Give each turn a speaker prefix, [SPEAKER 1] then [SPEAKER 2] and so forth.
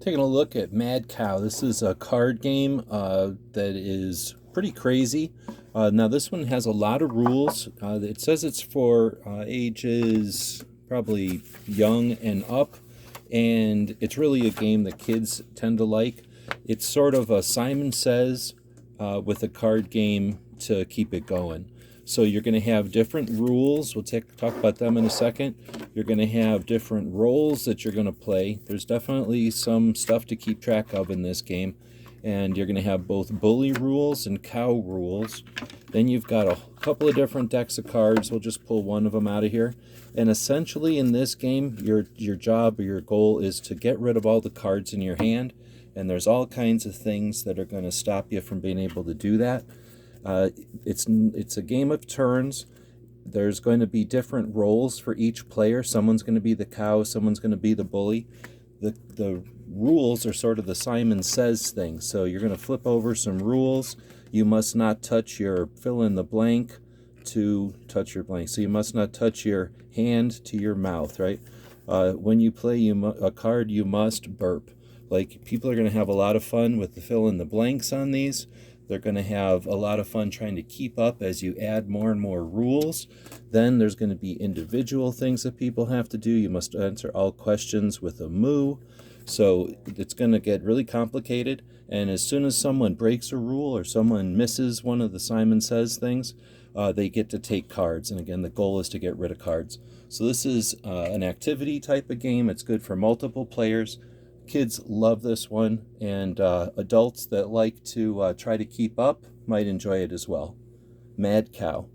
[SPEAKER 1] Taking a look at Mad Cow. This is a card game that is pretty crazy. Now this one has a lot of rules. It says it's for ages probably young and up, and it's really a game that kids tend to like. It's sort of a Simon Says with a card game to keep it going. So you're going to have different rules. We'll talk about them in a second. You're going to have different roles that you're going to play. There's definitely some stuff to keep track of in this game. And you're going to have both bully rules and cow rules. Then you've got a couple of different decks of cards. We'll just pull one of them out of here. And essentially in this game, your job or your goal is to get rid of all the cards in your hand. And there's all kinds of things that are going to stop you from being able to do that. It's a game of turns. There's going to be different roles for each player. Someone's going to be the cow, someone's going to be the bully. The rules are sort of the Simon Says thing. So you're going to flip over some rules. You must not touch your fill in the blank to touch your blank. So you must not touch your hand to your mouth, right? When you play a card, you must burp. Like, people are going to have a lot of fun with the fill in the blanks on these. They're going to have a lot of fun trying to keep up as you add more and more rules. Then there's going to be individual things that people have to do. You must answer all questions with a moo. So it's going to get really complicated. And as soon as someone breaks a rule or someone misses one of the Simon Says things, they get to take cards. And again, the goal is to get rid of cards. So this is an activity type of game. It's good for multiple players. Kids love this one, and adults that like to try to keep up might enjoy it as well. Mad Cow.